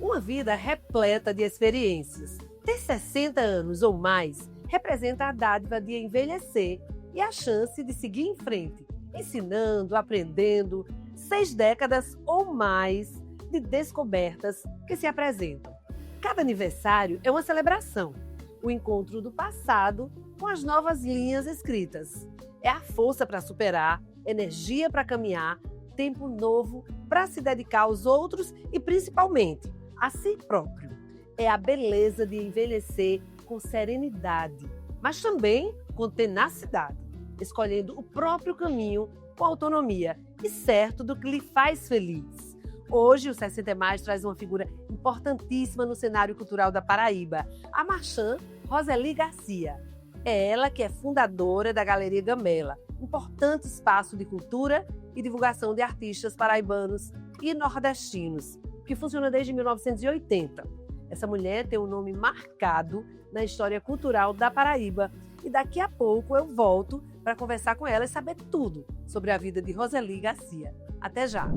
Uma vida repleta de experiências. Ter 60 anos ou mais representa a dádiva de envelhecer e a chance de seguir em frente, ensinando, aprendendo, 6 décadas ou mais de descobertas que se apresentam. Cada aniversário é uma celebração, o encontro do passado com as novas linhas escritas. É a força para superar, energia para caminhar, tempo novo para se dedicar aos outros e, principalmente, a si próprio. É a beleza de envelhecer com serenidade, mas também com tenacidade, escolhendo o próprio caminho com autonomia e certo do que lhe faz feliz. Hoje, o 60 Mais traz uma figura importantíssima no cenário cultural da Paraíba, a marchand Roseli Garcia. É ela que é fundadora da Galeria Gamela, importante espaço de cultura e divulgação de artistas paraibanos e nordestinos, que funciona desde 1980. Essa mulher tem um nome marcado na história cultural da Paraíba e daqui a pouco eu volto para conversar com ela e saber tudo sobre a vida de Roseli Garcia. Até já!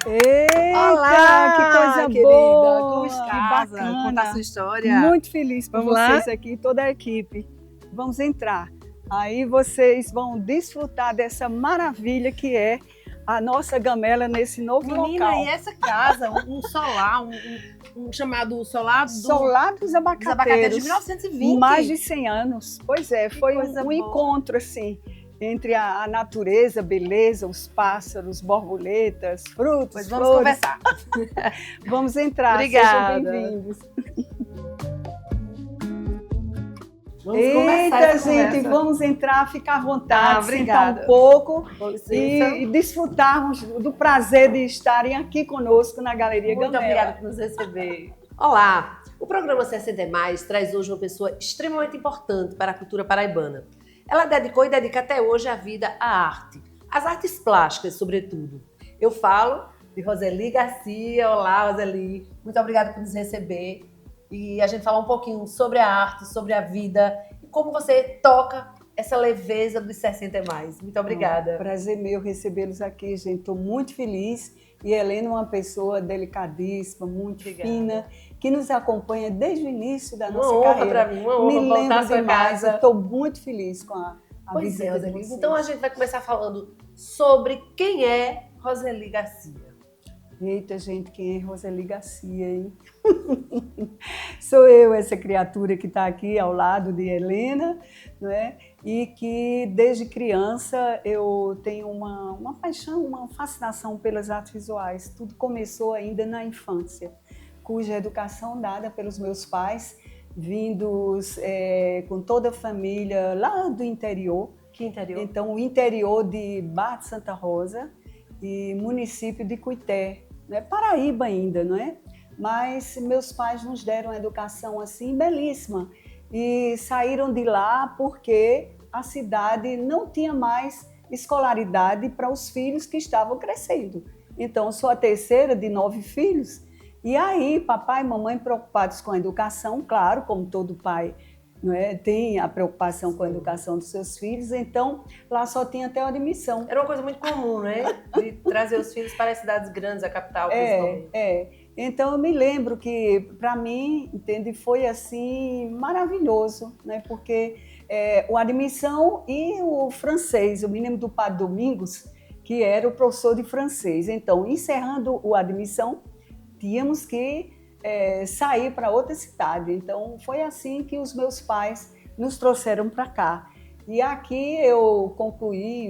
Eita, Olá, que coisa querida, boa! como estás? Que bacana. Conta a sua história. Muito feliz por Vamos lá? vocês aqui, toda a equipe. Vamos entrar. Aí vocês vão desfrutar dessa maravilha que é a nossa Gamela nesse novo Menina, local. e essa casa, um solar, um chamado solar do Solar dos dos Abacateiros Abacateiros. de 1920. Mais de 100 anos. Pois é, foi coisa um boa. encontro assim entre a natureza, a beleza, os pássaros, borboletas, frutos, Pois vamos flores. conversar. Vamos entrar, Obrigada. sejam bem-vindos. Vamos começar Eita, essa gente, conversa. vamos entrar, ficar à vontade, sentar obrigada. um pouco Com licença. e desfrutarmos do prazer de estarem aqui conosco na Galeria Muito Gamela. obrigada por nos receber. Olá, o programa 60 Mais traz hoje uma pessoa extremamente importante para a cultura paraibana. Ela dedicou e dedica até hoje a vida à arte, às artes plásticas, sobretudo. Eu falo de Roseli Garcia. Olá, Roseli. Muito obrigada por nos receber. E a gente falar um pouquinho sobre a arte, sobre a vida e como você toca essa leveza dos 60 Mais. Muito obrigada. Prazer meu recebê-los aqui, gente. Estou muito feliz. E Helena é uma pessoa delicadíssima, muito Obrigada. fina, que nos acompanha desde o início da Uma nossa honra carreira. para mim, uma honra Me voltar à lembro sua demais. casa. Estou muito feliz com a Pois visita é, de Roseli. vocês. Então a gente vai começar falando sobre quem é Roseli Garcia. Eita, gente, quem é Roseli Garcia, hein? Sou eu, essa criatura que está aqui ao lado de Helena, não é? E que desde criança eu tenho uma paixão, uma fascinação pelas artes visuais. Tudo começou ainda na infância, cuja educação dada pelos meus pais, vindos com toda a família lá do interior. Que interior? Então, o interior de Barra de Santa Rosa e município de Cuité, né? Paraíba ainda, não é? Mas meus pais nos deram uma educação assim belíssima e saíram de lá porque a cidade não tinha mais escolaridade para os filhos que estavam crescendo. Então, sou a terceira de 9 filhos. E aí, papai e mamãe preocupados com a educação, claro, como todo pai, não é? Tem a preocupação com a educação dos seus filhos, então lá só tinha até a admissão. Era uma coisa muito comum, né? De trazer os filhos para as cidades grandes, a capital, principalmente. Então eu me lembro que para mim, entende, foi assim maravilhoso, né? Porque o admissão e o francês, eu me lembro do Padre Domingos, que era o professor de francês. Então, encerrando o admissão, tínhamos que sair para outra cidade. Então, foi assim que os meus pais nos trouxeram para cá. E aqui eu concluí,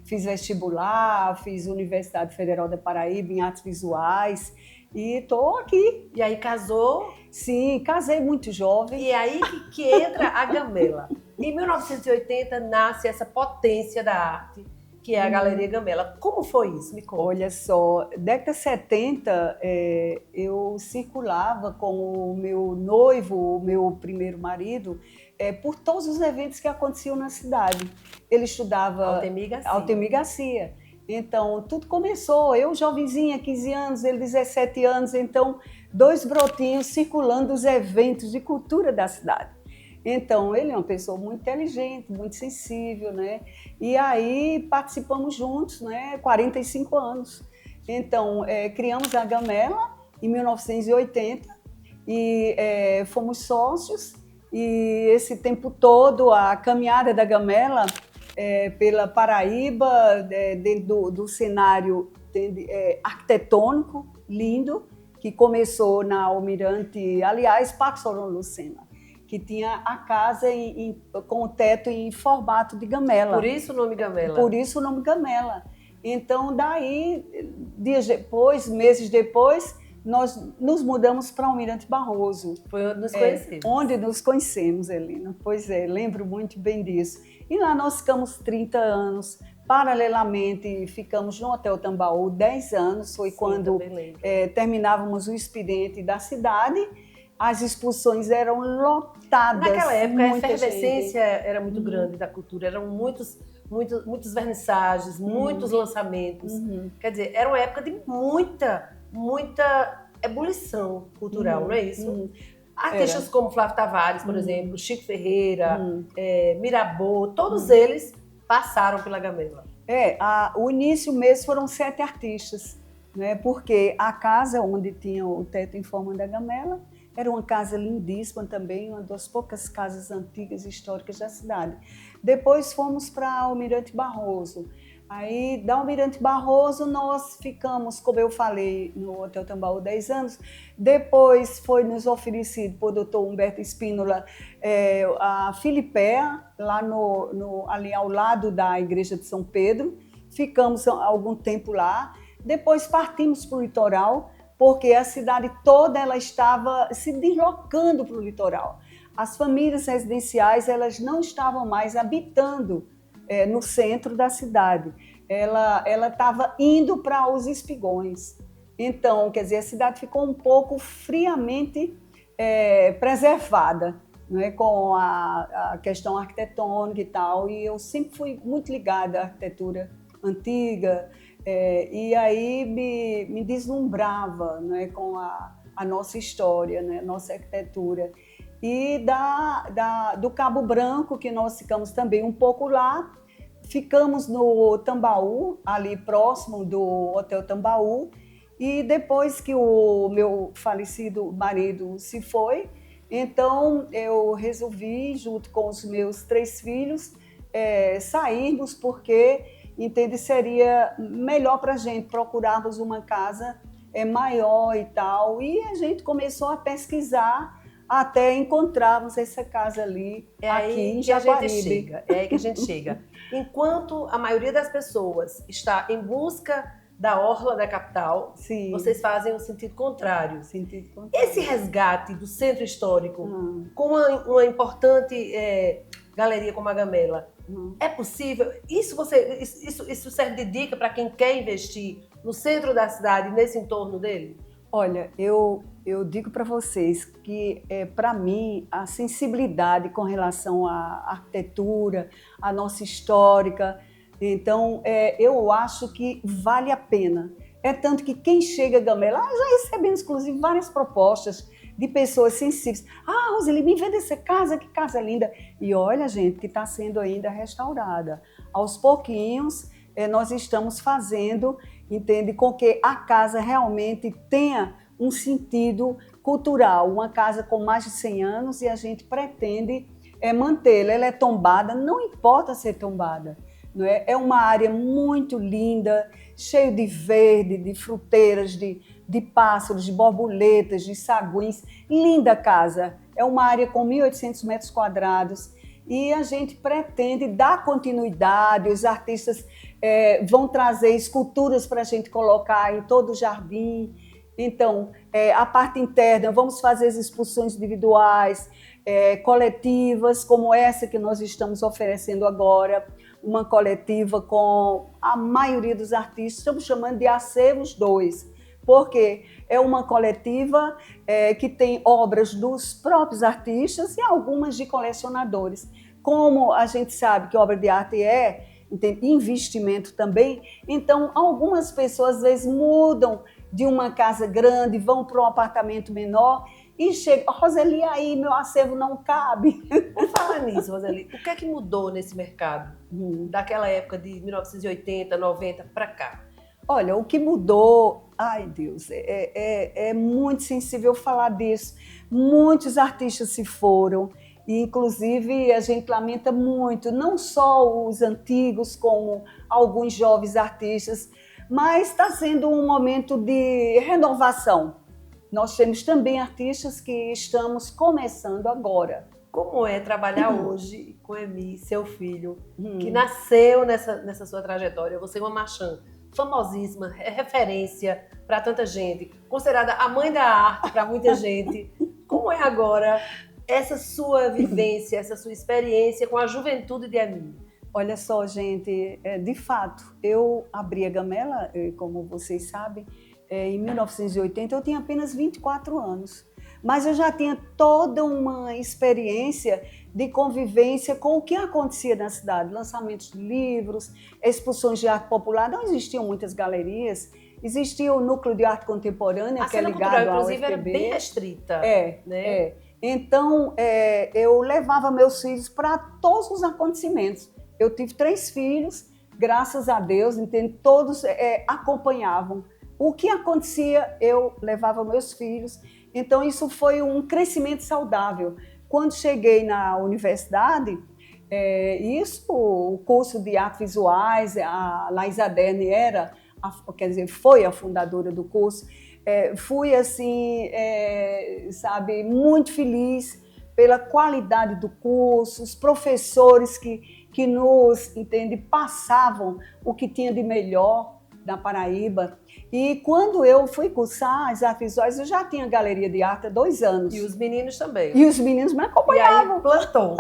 fiz vestibular, fiz Universidade Federal da Paraíba em Artes Visuais e estou aqui. E aí casou, Sim, casei muito jovem. e é aí que entra a Gamela. Em 1980 nasce essa potência da arte que é a Galeria Gamela. Como foi isso? Me conta. Olha só, década de 70, eu circulava com o meu noivo, o meu primeiro marido, por todos os eventos que aconteciam na cidade. Ele estudava Altemir Garcia. Então, tudo começou, eu jovenzinha, 15 anos, ele 17 anos, então, 2 brotinhos circulando os eventos de cultura da cidade. Então, ele é uma pessoa muito inteligente, muito sensível, né? E aí participamos juntos, né? 45 anos. Então, criamos a Gamela em 1980 e fomos sócios. E esse tempo todo, a caminhada da Gamela pela Paraíba, dentro do cenário arquitetônico lindo, que começou na Almirante, aliás, Parque Solon Lucena, que tinha a casa com o teto em formato de gamela. Por isso o nome Gamela? Por isso o nome Gamela. Então, daí, dias depois, meses depois, nós nos mudamos para Almirante Barroso. Foi onde nos conhecemos. Onde nos conhecemos, Helena. Pois é, lembro muito bem disso. E lá nós ficamos 30 anos. Paralelamente, ficamos no Hotel Tambaú 10 anos. Foi quando terminávamos o expediente da cidade. As exposições eram lotadas. Naquela época, a efervescência era muito grande da cultura. Eram muitos vernissagens, muitos lançamentos. Quer dizer, era uma época de muita ebulição cultural, não é isso? Artistas como Flávio Tavares, por exemplo, Chico Ferreira, Mirabeau, todos eles passaram pela Gamela. O início mesmo foram 7 artistas, né? Porque a casa onde tinha o teto em forma da Gamela era uma casa lindíssima também, uma das poucas casas antigas e históricas da cidade. Depois fomos para Almirante Barroso. Aí, da Almirante Barroso, nós ficamos, como eu falei, no Hotel Tambaú 10 anos. Depois foi nos oferecido por Dr. Humberto Espínola a Filipéia, lá ali ao lado da Igreja de São Pedro. Ficamos algum tempo lá. Depois partimos para o litoral, porque a cidade toda ela estava se deslocando para o litoral. As famílias residenciais elas não estavam mais habitando no centro da cidade. Ela estava indo para os espigões. Então, quer dizer, a cidade ficou um pouco friamente preservada, né, com a questão arquitetônica e tal. E eu sempre fui muito ligada à arquitetura antiga, e aí me deslumbrava, né, com a nossa história, né, nossa arquitetura. E do Cabo Branco, que nós ficamos também um pouco lá, ficamos no Tambaú, ali próximo do Hotel Tambaú, e depois que o meu falecido marido se foi, então eu resolvi, junto com os meus 3 filhos, sairmos, porque entende, seria melhor para a gente procurarmos uma casa maior e tal. E a gente começou a pesquisar até encontrarmos essa casa ali, aqui em Jaguaribe. É aí que a gente chega. Enquanto a maioria das pessoas está em busca da orla da capital, sim, vocês fazem o sentido contrário. Esse resgate do centro histórico com uma importante galeria como a Gamela, é possível? Isso serve de dica para quem quer investir no centro da cidade, nesse entorno dele? Olha, eu digo para vocês que, para mim, a sensibilidade com relação à arquitetura, à nossa histórica, então, eu acho que vale a pena. É tanto que quem chega a Gamela, já recebemos, inclusive, várias propostas de pessoas sensíveis. Roseli, me vê dessa casa, que casa linda. E olha, gente, que está sendo ainda restaurada. Aos pouquinhos, nós estamos fazendo, entende, com que a casa realmente tenha um sentido cultural. Uma casa com mais de 100 anos e a gente pretende mantê-la. Ela é tombada, não importa ser tombada. Não é? É uma área muito linda, cheio de verde, de fruteiras, de pássaros, de borboletas, de saguins. Linda casa. É uma área com 1.800 metros quadrados e a gente pretende dar continuidade. Os artistas vão trazer esculturas para a gente colocar em todo o jardim. Então, a parte interna, vamos fazer as exposições individuais, coletivas como essa que nós estamos oferecendo agora, uma coletiva com a maioria dos artistas, estamos chamando de Acervos 2, porque é uma coletiva que tem obras dos próprios artistas e algumas de colecionadores. Como a gente sabe que obra de arte tem investimento também, então algumas pessoas às vezes mudam de uma casa grande, vão para um apartamento menor e chega, Roseli, aí meu acervo não cabe. Por falar nisso, Roseli, o que é que mudou nesse mercado daquela época de 1980, 90 para cá? Olha, o que mudou, ai Deus, é muito sensível falar disso. Muitos artistas se foram, e inclusive a gente lamenta muito, não só os antigos, como alguns jovens artistas, mas está sendo um momento de renovação. Nós temos também artistas que estamos começando agora. Como é trabalhar hoje com Emi, seu filho, que nasceu nessa sua trajetória? Você é uma marchand famosíssima, referência para tanta gente, considerada a mãe da arte para muita gente. Como é agora essa sua vivência, essa sua experiência com a juventude de Emi? Olha só, gente, de fato, eu abri a Gamela, como vocês sabem, em 1980, eu tinha apenas 24 anos. Mas eu já tinha toda uma experiência de convivência com o que acontecia na cidade. Lançamentos de livros, exposições de arte popular. Não existiam muitas galerias. Existia o Núcleo de Arte Contemporânea, que é ligado ao UFPB. Era bem restrita. Né? Então, eu levava meus filhos para todos os acontecimentos. Eu tive 3 filhos, graças a Deus, entende? Todos acompanhavam. O que acontecia, eu levava meus filhos. Então, isso foi um crescimento saudável. Quando cheguei na universidade, o curso de artes visuais, a Laísa Derne foi a fundadora do curso. Fui, assim, muito feliz pela qualidade do curso, os professores que nos, passavam o que tinha de melhor na Paraíba. E quando eu fui cursar as artes visuais, eu já tinha galeria de arte há 2 anos. E os meninos também. E os meninos me acompanhavam. E aí plantou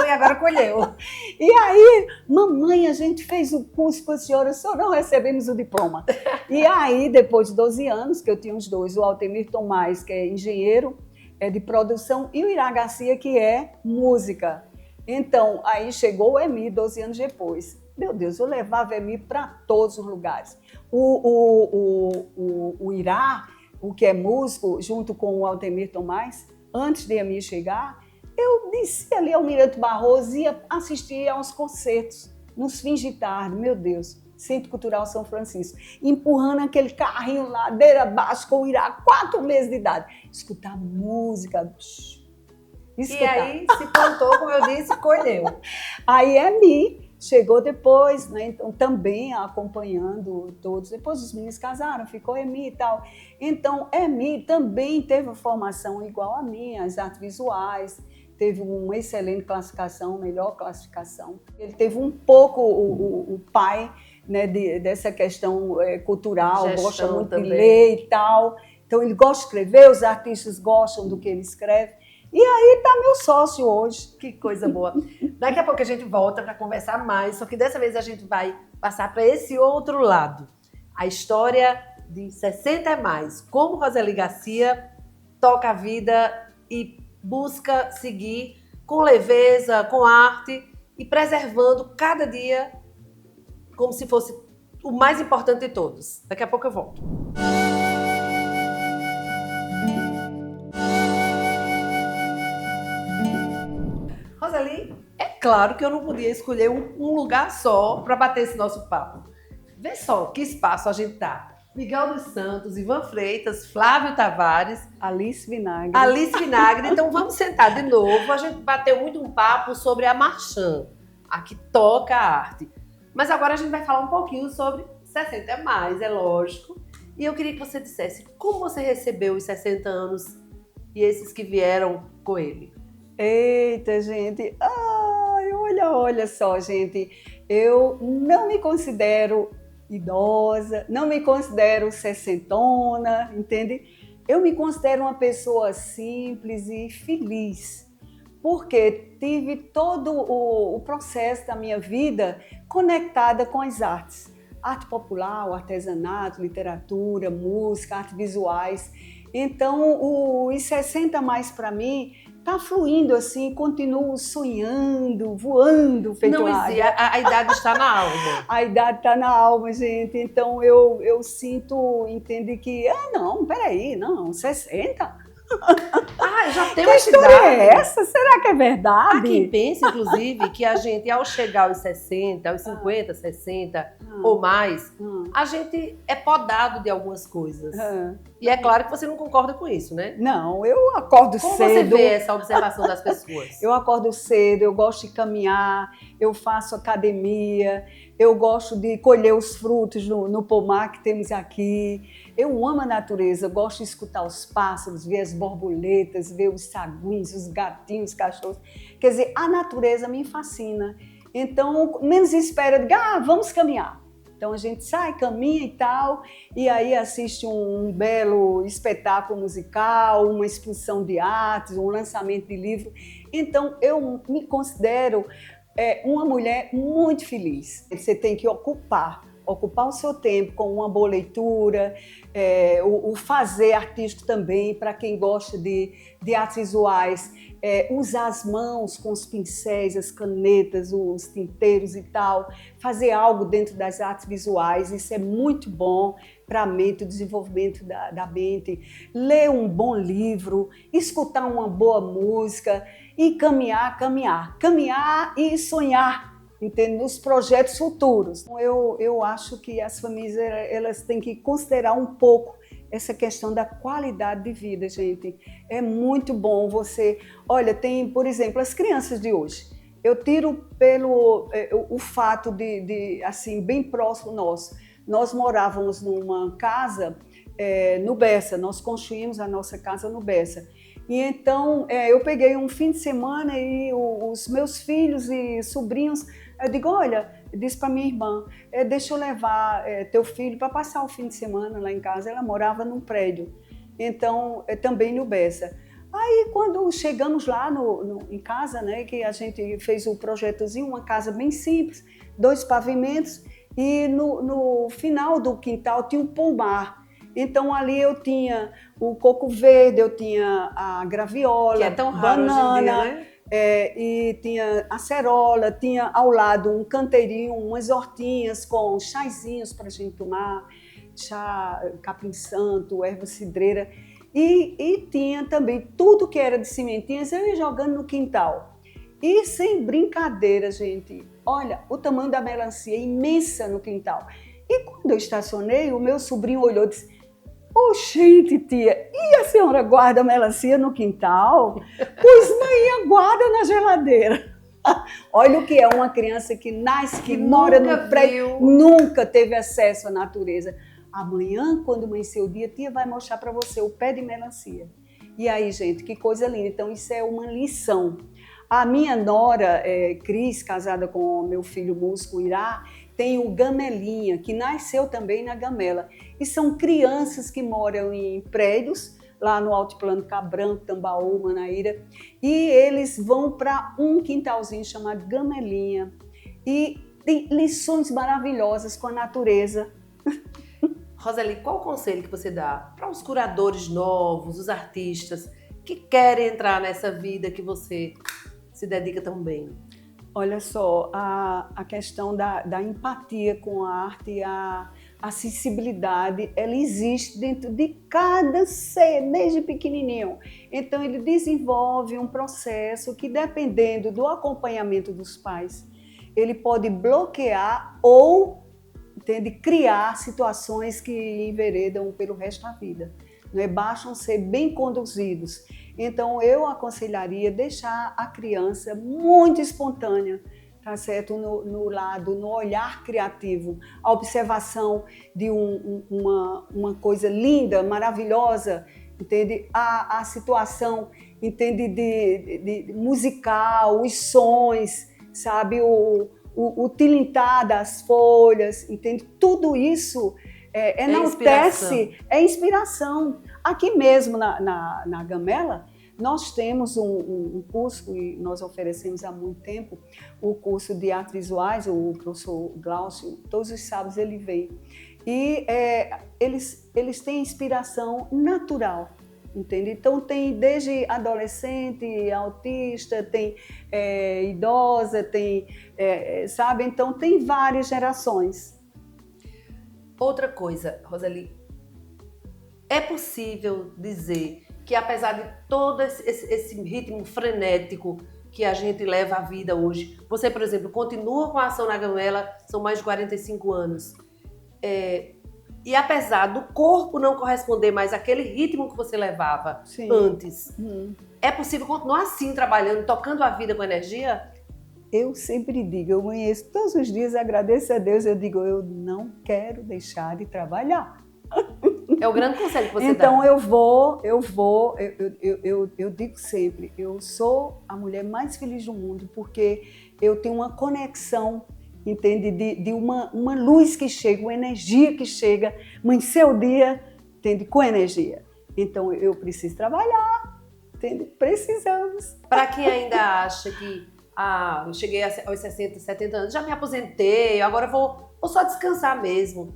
e agora colheu. E aí, mamãe, a gente fez o curso com a senhora, só não recebemos o diploma. E aí, depois de 12 anos, que eu tinha os 2, o Altemir Tomás, que é engenheiro de produção, e o Irá Garcia, que é música. Então, aí chegou o Emi 12 anos depois. Meu Deus, eu levava Emi para todos os lugares. O Irá, o que é músico, junto com o Altemir Tomás, antes de Emi chegar, eu descia ali ao Mirante Barroso e ia assistir aos concertos, nos fins de tarde, meu Deus, Centro Cultural São Francisco, empurrando aquele carrinho ladeira abaixo com o Irá, 4 meses de idade, escutar música. E aí se plantou, como eu disse, colheu. Aí Emi chegou depois, né? Então, também acompanhando todos. Depois os meninos casaram, ficou Emi e tal. Então, Emi também teve uma formação igual a minha, as artes visuais, teve uma excelente classificação, melhor classificação. Ele teve um pouco o pai, né, dessa questão cultural, gestão, gosta muito também de ler e tal. Então, ele gosta de escrever, os artistas gostam do que ele escreve. E aí está meu sócio hoje. Que coisa boa. Daqui a pouco a gente volta para conversar mais, só que dessa vez a gente vai passar para esse outro lado. A história de 60 é mais. Como Roseli Garcia toca a vida e busca seguir com leveza, com arte e preservando cada dia como se fosse o mais importante de todos. Daqui a pouco eu volto. Roseli, é claro que eu não podia escolher um lugar só para bater esse nosso papo. Vê só que espaço a gente tá. Miguel dos Santos, Ivan Freitas, Flávio Tavares, Alice Vinagre. Então vamos sentar de novo. A gente bateu muito um papo sobre a marchand, a que toca a arte. Mas agora a gente vai falar um pouquinho sobre 60 é mais, é lógico. E eu queria que você dissesse como você recebeu os 60 anos e esses que vieram com ele. Eita, gente, olha só, gente, eu não me considero idosa, não me considero sessentona, entende? Eu me considero uma pessoa simples e feliz, porque tive todo o processo da minha vida conectada com as artes. Arte popular, o artesanato, literatura, música, artes visuais. Então, os 60 mais para mim está fluindo assim, continuo sonhando, voando, feito Não existe, a idade está na alma. A idade está na alma, gente. Então eu sinto, entende que, não, peraí, não, 60? Já tem que uma história idade. É essa? Será que é verdade? Há quem pense, inclusive, que a gente, ao chegar aos 60, aos 50, 60 ou mais, a gente é podado de algumas coisas. E é claro que você não concorda com isso, né? Não, eu acordo cedo. Como você vê essa observação das pessoas? Eu acordo cedo, eu gosto de caminhar, eu faço academia, eu gosto de colher os frutos no pomar que temos aqui. Eu amo a natureza, eu gosto de escutar os pássaros, ver as borboletas, ver os saguins, os gatinhos, os cachorros. Quer dizer, a natureza me fascina. Então, menos espera, vamos caminhar. Então a gente sai, caminha e tal, e aí assiste um belo espetáculo musical, uma exposição de artes, um lançamento de livro. Então eu me considero uma mulher muito feliz. Você tem que ocupar o seu tempo com uma boa leitura, o fazer artístico também, para quem gosta de artes visuais, usar as mãos com os pincéis, as canetas, os tinteiros e tal, fazer algo dentro das artes visuais, isso é muito bom para a mente, o desenvolvimento da mente, ler um bom livro, escutar uma boa música e caminhar e sonhar, entende? Nos projetos futuros. Eu acho que as famílias elas têm que considerar um pouco essa questão da qualidade de vida, gente. É muito bom você... Olha, tem, por exemplo, as crianças de hoje. Eu tiro pelo o fato de assim, bem próximo nosso. Nós morávamos numa casa no Bessa, nós construímos a nossa casa no Bessa. E então eu peguei um fim de semana e os meus filhos e sobrinhos, eu digo, olha, eu disse para minha irmã, deixa eu levar teu filho para passar o fim de semana lá em casa. Ela morava num prédio, então também no Bessa. Aí quando chegamos lá em casa, né, que a gente fez um projetozinho, uma casa bem simples, 2 pavimentos, e no final do quintal tinha um pomar. Então ali eu tinha o coco verde, eu tinha a graviola, que é tão raro banana, hoje em dia, né? E tinha acerola, tinha ao lado um canteirinho, umas hortinhas com chazinhos para a gente tomar, chá, capim-santo, erva cidreira, e tinha também tudo que era de sementinhas, eu ia jogando no quintal. E sem brincadeira, gente, olha, o tamanho da melancia imensa no quintal. E quando eu estacionei, o meu sobrinho olhou e disse, gente, tia, e a senhora guarda melancia no quintal? Pois mãe, guarda na geladeira. Olha o que é uma criança que nasce, que mora no prédio, nunca teve acesso à natureza. Amanhã, quando amanhecer o dia, tia vai mostrar para você o pé de melancia. E aí, gente, que coisa linda. Então, isso é uma lição. A minha nora, Cris, casada com meu filho músico Irá, tem o Gamelinha, que nasceu também na Gamela. E são crianças que moram em prédios, lá no Altiplano Cabranco, Tambaú, Manaíra, e eles vão para um quintalzinho chamado Gamelinha. E tem lições maravilhosas com a natureza. Roseli, qual o conselho que você dá para os curadores novos, os artistas que querem entrar nessa vida que você se dedica tão bem? Olha só, a questão da empatia com a arte e a sensibilidade, ela existe dentro de cada ser, desde pequenininho. Então, ele desenvolve um processo que, dependendo do acompanhamento dos pais, ele pode bloquear ou criar situações que enveredam pelo resto da vida. Não é? Bastam ser bem conduzidos. Então, eu aconselharia deixar a criança muito espontânea, tá certo? No olhar criativo, a observação de uma coisa linda, maravilhosa, entende? A situação, entende? De musical, os sons, sabe? O tilintar das folhas, entende? Tudo isso enaltece, é inspiração. Aqui mesmo na Gamela, Nós temos um curso, e nós oferecemos há muito tempo, o curso de artes visuais, o professor Glaucio, todos os sábados ele vem. E eles têm inspiração natural, entende? Então tem desde adolescente, autista, tem idosa, tem, sabe? Então tem várias gerações. Outra coisa, Roseli, é possível dizer que apesar de todo esse ritmo frenético que a gente leva à vida hoje, você, por exemplo, continua com a ação na Gamela, são mais de 45 anos, e apesar do corpo não corresponder mais àquele ritmo que você levava antes, é possível continuar assim, trabalhando, tocando a vida com energia? Eu sempre digo, eu amanheço todos os dias, agradeço a Deus, eu digo, eu não quero deixar de trabalhar. É o grande conselho que você dá. Então eu digo sempre, eu sou a mulher mais feliz do mundo, porque eu tenho uma conexão, entende, de uma luz que chega, uma energia que chega, amanhecer o dia, entende, com energia. Então eu preciso trabalhar, entende? Precisamos. Para quem ainda acha que eu cheguei aos 60, 70 anos, já me aposentei, agora vou só descansar mesmo.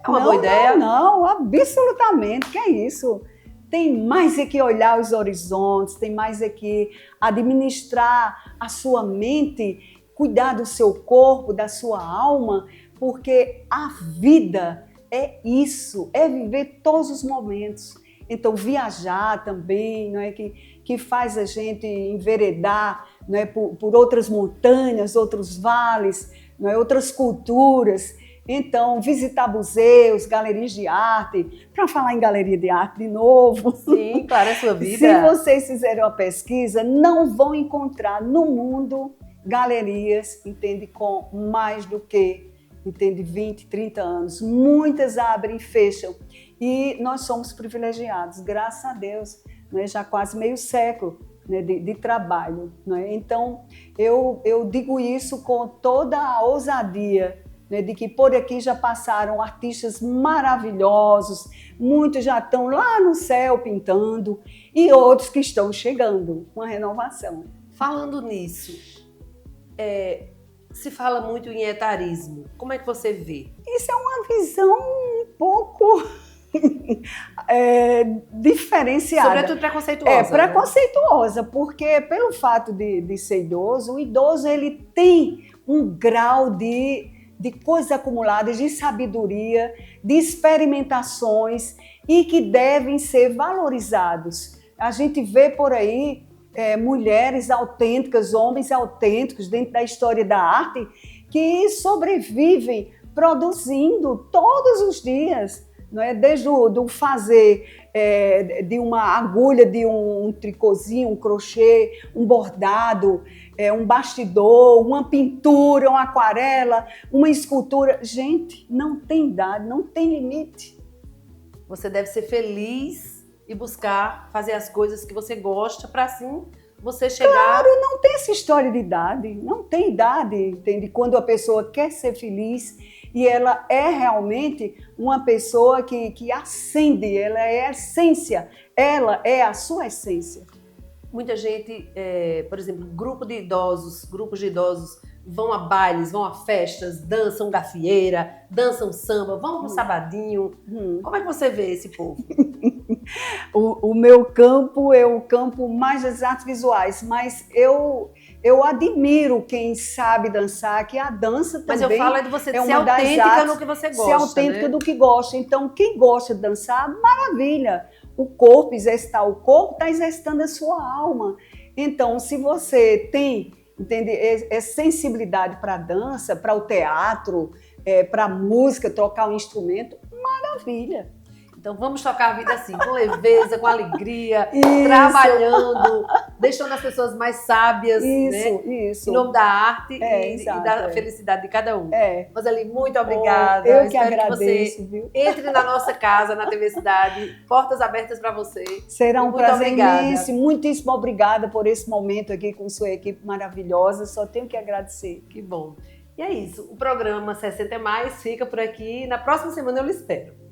É uma boa ideia? Não, absolutamente, que é isso. Tem mais é que olhar os horizontes, tem mais é que administrar a sua mente, cuidar do seu corpo, da sua alma, porque a vida é isso, é viver todos os momentos. Então, viajar também, não é, que faz a gente enveredar, não é, por outras montanhas, outros vales, não é, outras culturas. Então, visitar museus, galerias de arte, para falar em galeria de arte de novo. Sim, claro, é a sua vida. Se vocês fizerem uma pesquisa, não vão encontrar no mundo galerias, entende, com mais do que, entende, 20, 30 anos. Muitas abrem e fecham. E nós somos privilegiados, graças a Deus, né, já quase meio século, né, de trabalho. Né? Então, eu digo isso com toda a ousadia, né, de que por aqui já passaram artistas maravilhosos, muitos já estão lá no céu pintando e outros que estão chegando, uma renovação. Falando nisso, se fala muito em etarismo, como é que você vê? Isso é uma visão um pouco diferenciada. Sobretudo preconceituosa. Preconceituosa, né? Porque pelo fato de ser idoso, o idoso ele tem um grau de coisas acumuladas, de sabedoria, de experimentações e que devem ser valorizados. A gente vê por aí mulheres autênticas, homens autênticos dentro da história da arte que sobrevivem produzindo todos os dias, não é? Desde o fazer de uma agulha, de um tricôzinho, um crochê, um bordado, um bastidor, uma pintura, uma aquarela, uma escultura. Gente, não tem idade, não tem limite. Você deve ser feliz e buscar fazer as coisas que você gosta para assim você chegar... Claro, não tem essa história de idade, não tem idade, entende? Quando a pessoa quer ser feliz e ela é realmente uma pessoa que acende, ela é a essência, ela é a sua essência. Muita gente, por exemplo, grupos de idosos vão a bailes, vão a festas, dançam gafieira, dançam samba, vão pro sabadinho. Como é que você vê esse povo? O meu campo é o campo mais das artes visuais, mas eu admiro quem sabe dançar, que a dança também. Mas eu falo de você ser autêntica no que você gosta, ser autêntica, né? do que gosta. Então, quem gosta de dançar, maravilha. O corpo, exercitar o corpo, está exercitando a sua alma. Então, se você tem, entende, sensibilidade para a dança, para o teatro, para a música, trocar um instrumento, maravilha. Então vamos tocar a vida assim, com leveza, com alegria, trabalhando, deixando as pessoas mais sábias, né? Isso. Em nome da arte e da felicidade de cada um. Roseli, muito obrigada. Eu que agradeço, que você viu? entre na nossa casa, na TV Cidade, portas abertas para você. Será um prazer imenso. Muitíssimo obrigada por esse momento aqui com sua equipe maravilhosa. Só tenho que agradecer. Que bom. E é isso. O programa 60 Mais fica por aqui. Na próxima semana eu lhe espero.